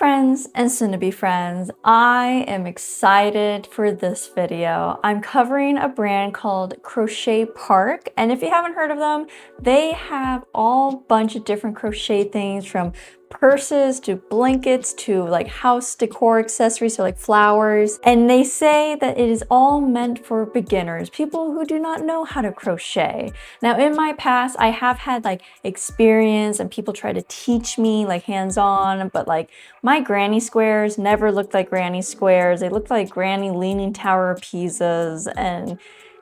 friends and soon-to-be friends, I am excited for this video. I'm covering a brand called Crochet Park, and if you haven't heard of them, they have all bunch of different crochet things from purses to blankets to like house decor accessories, so like flowers. And they say that it is all meant for beginners, people who do not know how to crochet. Now in my past, I have had like experience and people try to teach me like hands-on, but like my granny squares never looked like granny squares. They looked like granny leaning tower of Pisas, and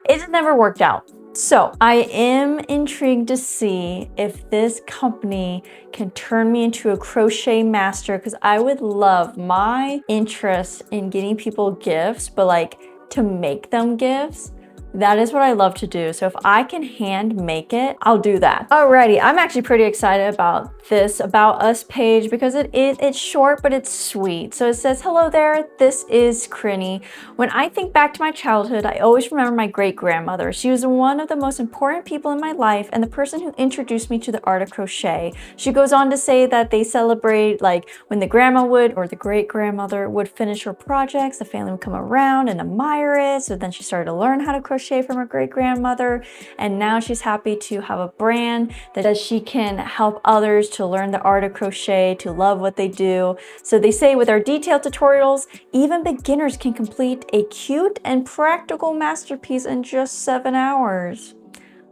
it just never worked out. So I am intrigued to see if this company can turn me into a crochet master, because I would love my interest in getting people gifts, but like to make them gifts. That is what I love to do. So if I can hand make it, I'll do that. Alrighty, I'm actually pretty excited about this About Us page because it's short, but it's sweet. So it says, hello there, this is Crinny. When I think back to my childhood, I always remember my great-grandmother. She was one of the most important people in my life and the person who introduced me to the art of crochet. She goes on to say that they celebrate like when the grandma would, or the great-grandmother would finish her projects, the family would come around and admire it. So then she started to learn how to crochet from her great-grandmother, and now she's happy to have a brand that she can help others to learn the art of crochet, to love what they do. So they say with our detailed tutorials, even beginners can complete a cute and practical masterpiece in just 7 hours.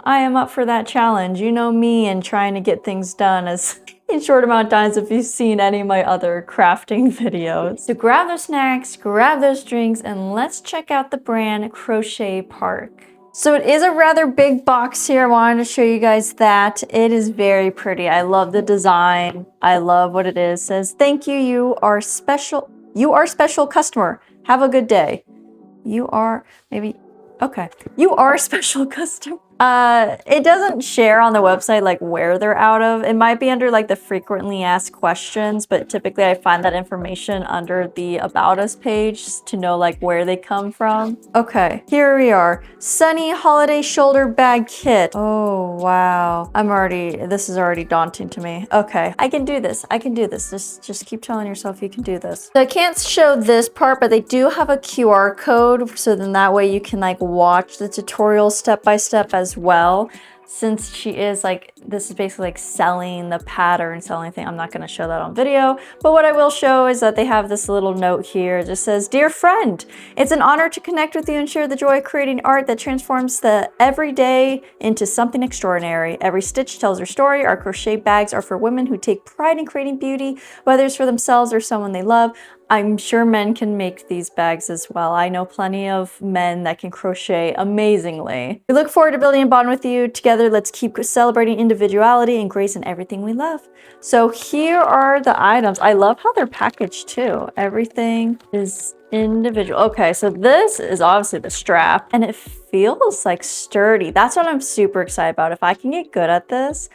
I am up for that challenge. You know me and trying to get things done as in short amount of times if you've seen any of my other crafting videos. So grab those snacks, grab those drinks, and let's check out the brand Crochet Park. So it is a rather big box here. I wanted to show you guys that. It is very pretty. I love the design. I love what it is. It says, thank you, you are special. You are special customer. Have a good day. You are, maybe, okay. You are a special customer. It doesn't share on the website like where they're out of. It might be under like the frequently asked questions, but typically I find that information under the About Us page to know like where they come from. Okay, here we are. Sunny Holiday Shoulder Bag Kit. Oh, wow. This is already daunting to me. Okay, I can do this. I can do this. Just keep telling yourself you can do this. So I can't show this part, but they do have a QR code. So then that way you can like watch the tutorial step by step as well. Since she is like, this is basically like selling the pattern, selling thing. I'm not going to show that on video, but what I will show is that they have this little note here. It just says, dear friend, it's an honor to connect with you and share the joy of creating art that transforms the everyday into something extraordinary. Every stitch tells her story. Our crochet bags are for women who take pride in creating beauty, whether it's for themselves or someone they love. I'm sure men can make these bags as well. I know plenty of men that can crochet amazingly. We look forward to building a bond with you. Together, let's keep celebrating individuality and grace in everything we love. So here are the items. I love how they're packaged too. Everything is individual. Okay, so this is obviously the strap and it feels like sturdy. That's what I'm super excited about. If I can get good at this,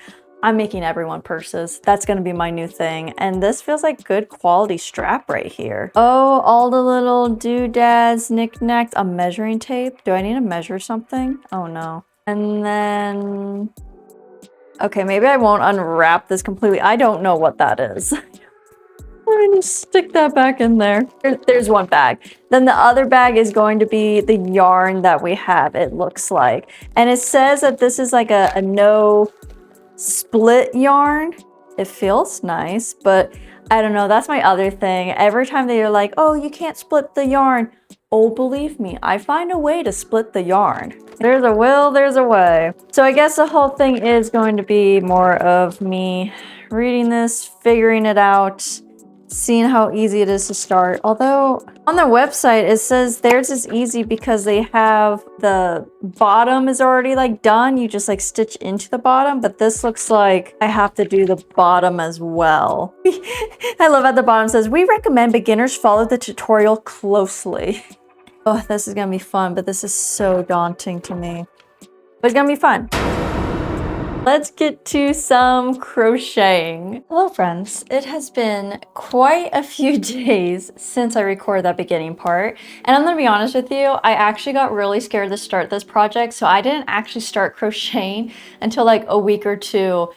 I'm making everyone purses. That's gonna be my new thing. And this feels like good quality strap right here. Oh, all the little doodads, knickknacks, a measuring tape. Do I need to measure something? Oh no. And then, okay, maybe I won't unwrap this completely. I don't know what that is. I'm gonna stick that back in there. There's one bag. Then the other bag is going to be the yarn that we have, it looks like. And it says that this is like a no split yarn. It feels nice, but I don't know. That's my other thing. Every time they're like, oh, you can't split the yarn. Oh, believe me, I find a way to split the yarn. There's a will, there's a way. So I guess the whole thing is going to be more of me reading this, figuring it out, seeing how easy it is to start. Although on their website, it says theirs is easy because they have the bottom is already like done. You just like stitch into the bottom, but this looks like I have to do the bottom as well. I love at the bottom says, we recommend beginners follow the tutorial closely. Oh, this is gonna be fun, but this is so daunting to me. But it's gonna be fun. Let's get to some crocheting. Hello friends, it has been quite a few days since I recorded that beginning part, and I'm gonna be honest with you, I actually got really scared to start this project, so I didn't actually start crocheting until like a week or two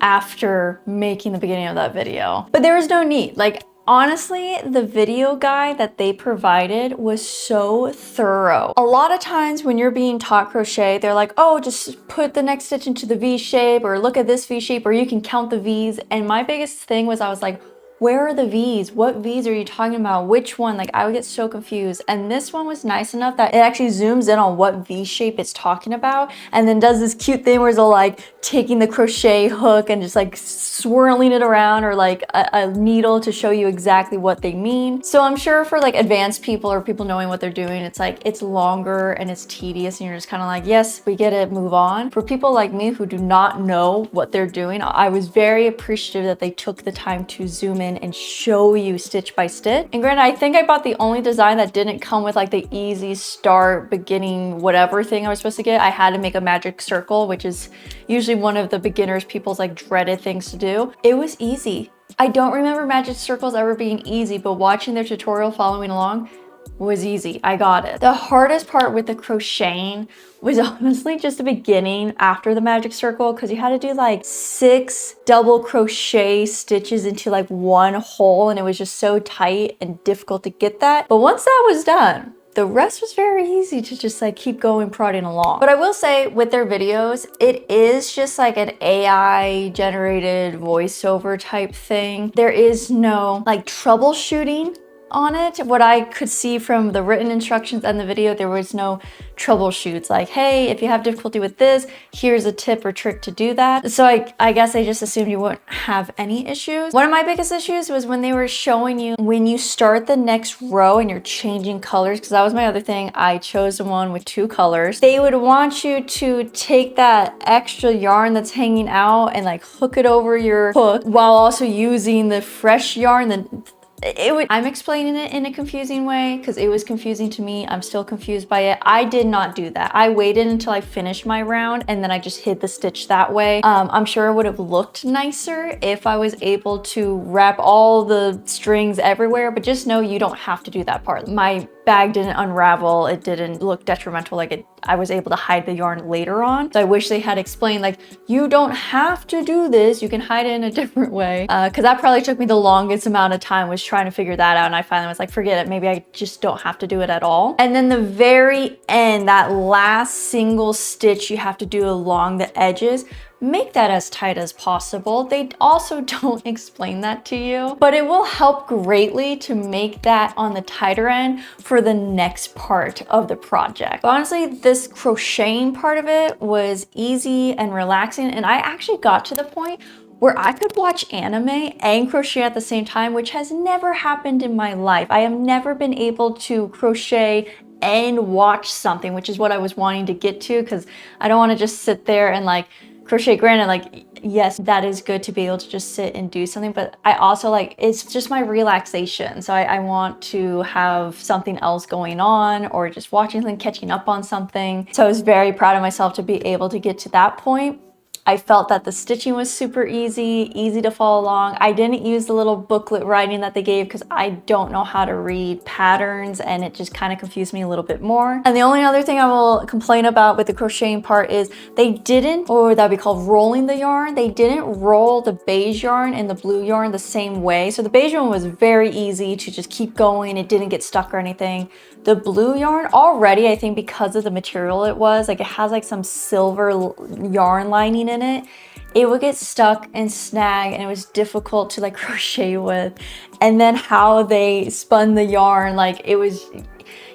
after making the beginning of that video. But there was no need, like Honestly, the video guide that they provided was so thorough. A lot of times when you're being taught crochet, they're like, oh, just put the next stitch into the V shape, or look at this V shape, or you can count the V's. And my biggest thing was I was like, where are the V's? What V's are you talking about? Which one? Like, I would get so confused. And this one was nice enough that it actually zooms in on what V shape it's talking about, and then does this cute thing where it's all like taking the crochet hook and just like swirling it around, or like a needle to show you exactly what they mean. So I'm sure for like advanced people or people knowing what they're doing, it's like, it's longer and it's tedious and you're just kind of like, yes, we get it, move on. For people like me who do not know what they're doing, I was very appreciative that they took the time to zoom in and show you stitch by stitch. And granted, I think I bought the only design that didn't come with like the easy start, beginning, whatever thing I was supposed to get. I had to make a magic circle, which is usually one of the beginners people's like dreaded things to do. It was easy. I don't remember magic circles ever being easy, but watching their tutorial, following along, was easy. I got it. The hardest part with the crocheting was honestly just the beginning after the magic circle, because you had to do like 6 double crochet stitches into like one hole, and it was just so tight and difficult to get that. But once that was done, the rest was very easy to just like keep going, prodding along. But I will say with their videos, it is just like an AI generated voiceover type thing. There is no like troubleshooting on it. What I could see from the written instructions and the video, there was no troubleshoots like, hey, if you have difficulty with this, here's a tip or trick to do that. So I guess I just assumed you wouldn't have any issues. One of my biggest issues was when they were showing you when you start the next row and you're changing colors, because that was my other thing. I chose the one with 2 colors. They would want you to take that extra yarn that's hanging out and like hook it over your hook while also using the fresh yarn. I'm explaining it in a confusing way because it was confusing to me. I'm still confused by it. I did not do that. I waited until I finished my round and then I just hid the stitch that way. I'm sure it would have looked nicer if I was able to wrap all the strings everywhere, but just know you don't have to do that part. My bag didn't unravel. It didn't look detrimental. I was able to hide the yarn later on. So I wish they had explained like, you don't have to do this. You can hide it in a different way. Cause that probably took me the longest amount of time, was trying to figure that out. And I finally was like, forget it. Maybe I just don't have to do it at all. And then the very end, that last single stitch you have to do along the edges, make that as tight as possible. They also don't explain that to you, but it will help greatly to make that on the tighter end for the next part of the project. But honestly, this crocheting part of it was easy and relaxing, and I actually got to the point where I could watch anime and crochet at the same time, which has never happened in my life. I have never been able to crochet and watch something, which is what I was wanting to get to, because I don't want to just sit there and like crochet. Granted, like, yes, that is good to be able to just sit and do something, but I also like, it's just my relaxation. So I want to have something else going on, or just watching something, catching up on something. So I was very proud of myself to be able to get to that point. I felt that the stitching was super easy to follow along. I didn't use the little booklet writing that they gave because I don't know how to read patterns, and it just kind of confused me a little bit more. And the only other thing I will complain about with the crocheting part is they didn't, or that would be called rolling the yarn, they didn't roll the beige yarn and the blue yarn the same way. So the beige one was very easy to just keep going. It didn't get stuck or anything. The blue yarn already, I think because of the material it was, like it has like some silver yarn lining in it, it would get stuck and snag, and it was difficult to like crochet with. And then how they spun the yarn, like it was,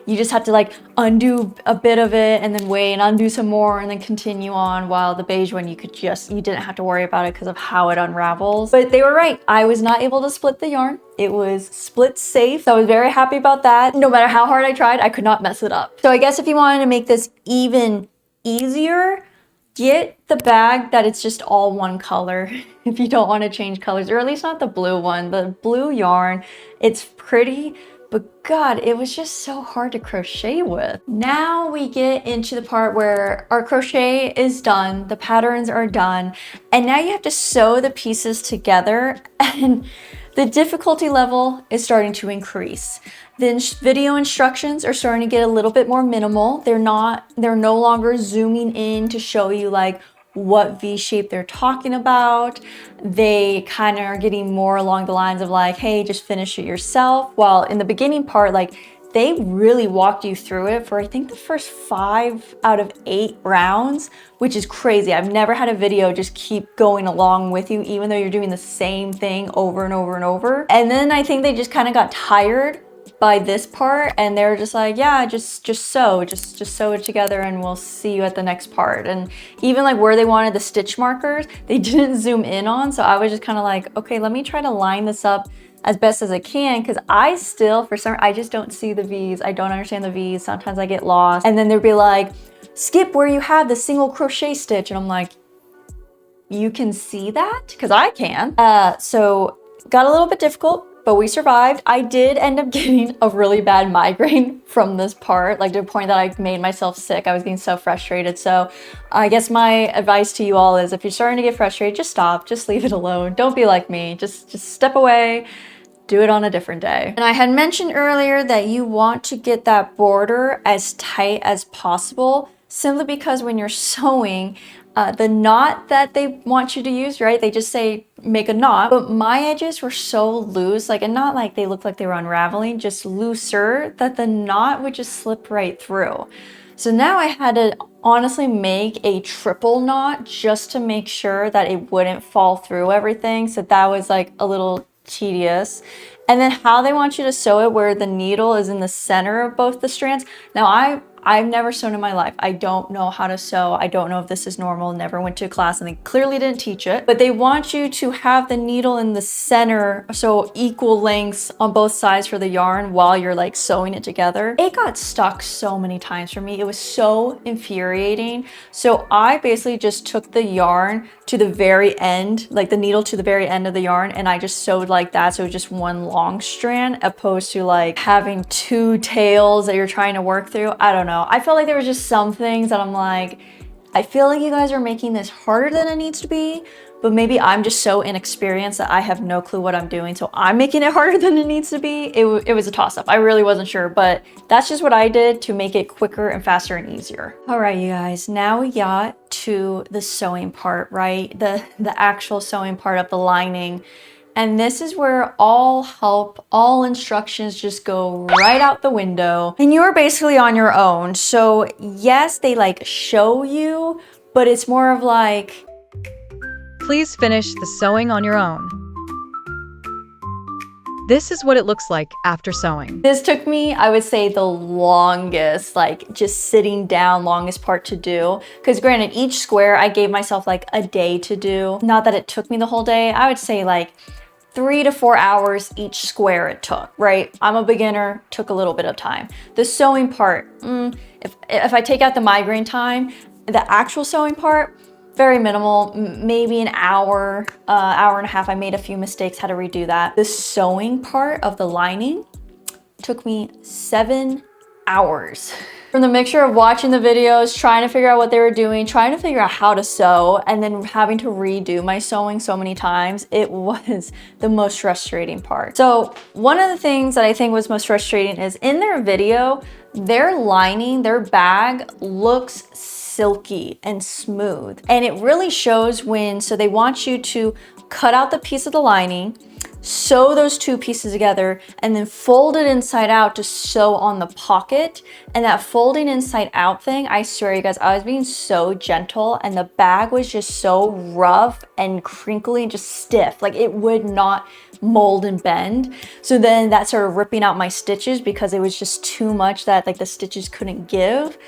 you just have to like undo a bit of it and then wait and undo some more and then continue on, while the beige one, you didn't have to worry about it because of how it unravels. But they were right. I was not able to split the yarn. It was split safe. So I was very happy about that. No matter how hard I tried, I could not mess it up. So I guess if you wanted to make this even easier, get the bag that it's just all one color if you don't want to change colors, or at least not the blue one. The blue yarn, it's pretty, but God, it was just so hard to crochet with. Now we get into the part where our crochet is done, the patterns are done, and now you have to sew the pieces together, and the difficulty level is starting to increase. The video instructions are starting to get a little bit more minimal. They're no longer zooming in to show you like what V shape they're talking about. They kind of are getting more along the lines of like, hey, just finish it yourself. While in the beginning part, like they really walked you through it for I think the first 5 out of 8 rounds, which is crazy. I've never had a video just keep going along with you, even though you're doing the same thing over and over and over. And then I think they just kind of got tired by this part and they're just like, yeah, just sew it together and we'll see you at the next part. And even like where they wanted the stitch markers, they didn't zoom in on, so I was just kind of like, okay, let me try to line this up as best as I can, because I still, for some, I just don't see the V's. I don't understand the V's. Sometimes I get lost. And then they'd be like, skip where you have the single crochet stitch. And I'm like, you can see that? Because I can. So got a little bit difficult, but we survived. I did end up getting a really bad migraine from this part, like to the point that I made myself sick. I was getting so frustrated. So I guess my advice to you all is if you're starting to get frustrated, just stop, just leave it alone. Don't be like me, just step away, do it on a different day. And I had mentioned earlier that you want to get that border as tight as possible, simply because when you're sewing, the knot that they want you to use, right? They just say make a knot, but my edges were so loose, like, and not like they looked like they were unraveling, just looser, that the knot would just slip right through. So now I had to honestly make a triple knot just to make sure that it wouldn't fall through everything. So that was like a little tedious. And then how they want you to sew it, where the needle is in the center of both the strands. Now I've never sewn in my life. I don't know how to sew. I don't know if this is normal. Never went to a class and they clearly didn't teach it. But they want you to have the needle in the center, so equal lengths on both sides for the yarn while you're like sewing it together. It got stuck so many times for me. It was so infuriating. So I basically just took the yarn to the very end, like the needle to the very end of the yarn, and I just sewed like that. So it was just one long strand, opposed to like having 2 tails that you're trying to work through. I don't know. I felt like there was just some things that I'm like, I feel like you guys are making this harder than it needs to be, but maybe I'm just so inexperienced that I have no clue what I'm doing, so I'm making it harder than it needs to be. It was a toss-up. I really wasn't sure, but that's just what I did to make it quicker and faster and easier. All right, you guys, now we got to the sewing part, right? The actual sewing part of the lining. And this is where all help, all instructions just go right out the window. And you're basically on your own. So yes, they like show you, but it's more of like, please finish the sewing on your own. This is what it looks like after sewing. This took me, I would say, the longest, like just sitting down, longest part to do. Because granted, each square I gave myself like a day to do. Not that it took me the whole day. I would say like 3 to 4 hours each square it took, right? I'm a beginner, took a little bit of time. The sewing part, if I take out the migraine time, the actual sewing part, very minimal, maybe an hour, hour and a half. I made a few mistakes, had to redo that. The sewing part of the lining took me 7 hours. From the mixture of watching the videos, trying to figure out what they were doing, trying to figure out how to sew, and then having to redo my sewing so many times, it was the most frustrating part. So one of the things that I think was most frustrating is in their video, their lining, their bag looks silky and smooth. And it really shows when, so they want you to cut out the piece of the lining, sew those 2 pieces together, and then fold it inside out to sew on the pocket. And that folding inside out thing, I swear you guys, I was being so gentle and the bag was just so rough and crinkly and just stiff. Like it would not mold and bend. So then that started ripping out my stitches because it was just too much that like the stitches couldn't give.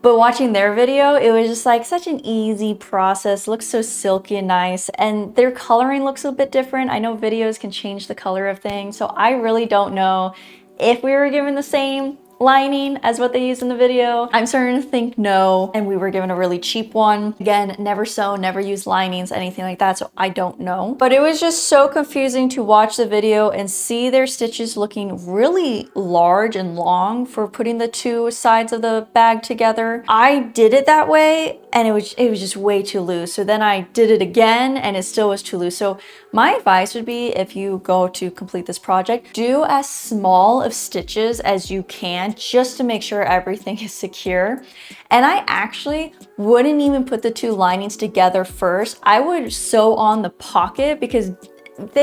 But watching their video, it was just like such an easy process, looks so silky and nice, and their coloring looks a bit different. I know videos can change the color of things, so I really don't know if we were given the same lining as what they used in the video. I'm starting to think no, and we were given a really cheap one. Again, never sew, never use linings, anything like that, so I don't know. But it was just so confusing to watch the video and see their stitches looking really large and long for putting the 2 sides of the bag together. I did it that way and it was just way too loose. So then I did it again and it still was too loose. So My advice would be, if you go to complete this project, do as small of stitches as you can just to make sure everything is secure. And I actually wouldn't even put the two linings together first. I would sew on the pocket because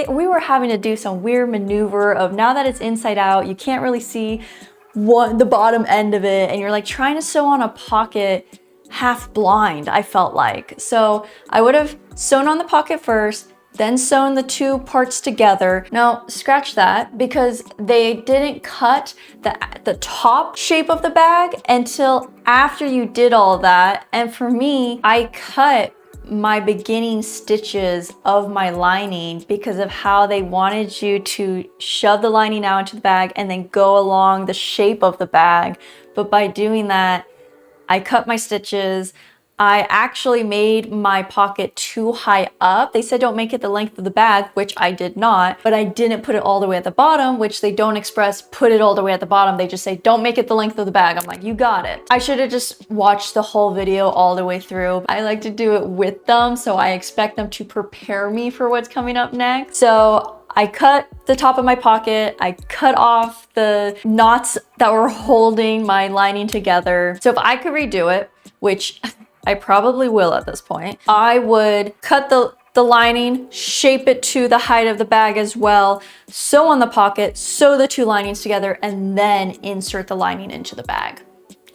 we were having to do some weird maneuver of, now that it's inside out, you can't really see the bottom end of it, and you're like trying to sew on a pocket half blind, I felt like. So I would have sewn on the pocket first, then sewn the two parts together. Now, scratch that, because they didn't cut the top shape of the bag until after you did all that. And for me, I cut my beginning stitches of my lining because of how they wanted you to shove the lining out into the bag and then go along the shape of the bag. But by doing that, I cut my stitches. I actually made my pocket too high up. They said don't make it the length of the bag, which I did not, but I didn't put it all the way at the bottom, which they don't express put it all the way at the bottom. They just say don't make it the length of the bag. I'm like, you got it. I should have just watched the whole video all the way through. I like to do it with them, so I expect them to prepare me for what's coming up next. So I cut the top of my pocket, I cut off the knots that were holding my lining together. So if I could redo it, which I probably will at this point, I would cut the lining, shape it to the height of the bag as well, sew on the pocket, sew the two linings together, and then insert the lining into the bag,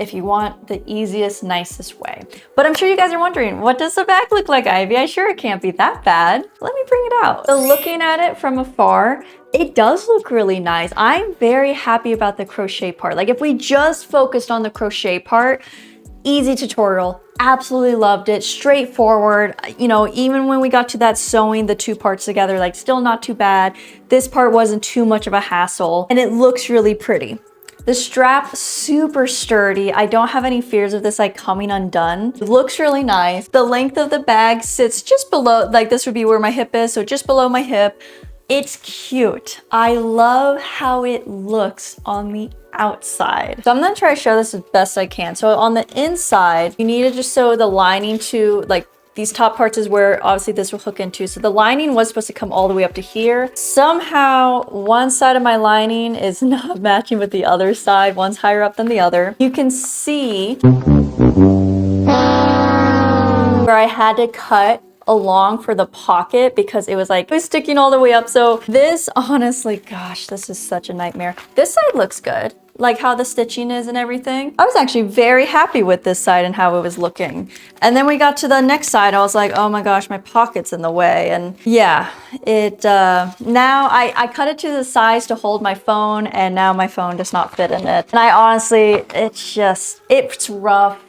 if you want the easiest, nicest way. But I'm sure you guys are wondering, what does the bag look like, Ivy? I sure it can't be that bad. Let me bring it out. So looking at it from afar, it does look really nice. I'm very happy about the crochet part. Like, if we just focused on the crochet part, easy tutorial, absolutely loved it, straightforward. You know, even when we got to that sewing the two parts together, like, still not too bad. This part wasn't too much of a hassle, and it looks really pretty. The strap, super sturdy. I don't have any fears of this like coming undone. It looks really nice. The length of the bag sits just below, like this would be where my hip is, so just below my hip. It's cute. I love how it looks on the outside. So I'm gonna try to show this as best I can. So on the inside, you need to just sew the lining to, like, these top parts is where obviously this will hook into. So the lining was supposed to come all the way up to here. Somehow one side of my lining is not matching with the other side. One's higher up than the other. You can see where I had to cut along for the pocket because it was sticking all the way up. So this, honestly, gosh, this is such a nightmare. This side looks good, like how the stitching is and everything. I was actually very happy with this side and how it was looking. And then we got to the next side, I was like, oh my gosh, my pocket's in the way. And yeah, now I cut it to the size to hold my phone, and now my phone does not fit in it. And I honestly, it's rough.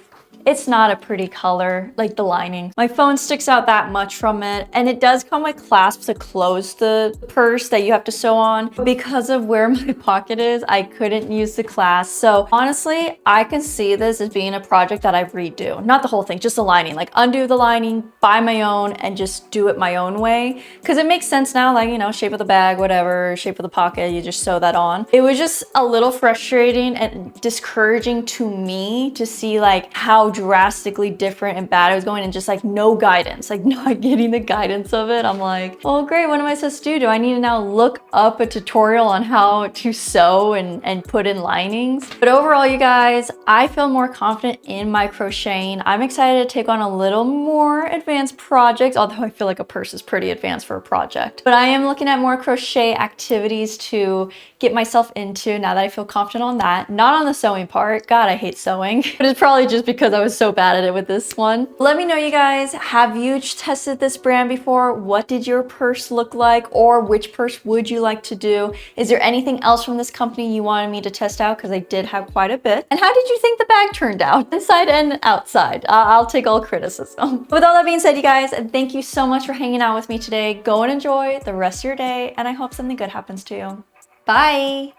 It's not a pretty color, like the lining. My phone sticks out that much from it, and it does come with clasps to close the purse that you have to sew on. Because of where my pocket is, I couldn't use the clasp. So honestly, I can see this as being a project that I redo. Not the whole thing, just the lining. Like, undo the lining, buy my own, and just do it my own way. Because it makes sense now, like, you know, shape of the bag, whatever, shape of the pocket, you just sew that on. It was just a little frustrating and discouraging to me to see like how drastically different and bad it was going, and just like no guidance, like not getting the guidance of it. I'm like, oh great, what am I supposed to do? Do I need to now look up a tutorial on how to sew and put in linings? But overall, you guys, I feel more confident in my crocheting. I'm excited to take on a little more advanced projects, although I feel like a purse is pretty advanced for a project. But I am looking at more crochet activities to get myself into now that I feel confident on that. Not on the sewing part. God, I hate sewing. But it's probably just because I was so bad at it with this one. Let me know, you guys, have you tested this brand before? What did your purse look like? Or which purse would you like to do? Is there anything else from this company you wanted me to test out? Because I did have quite a bit. And how did you think the bag turned out? Inside and outside. I'll take all criticism. With all that being said, you guys, thank you so much for hanging out with me today. Go and enjoy the rest of your day, and I hope something good happens to you. Bye!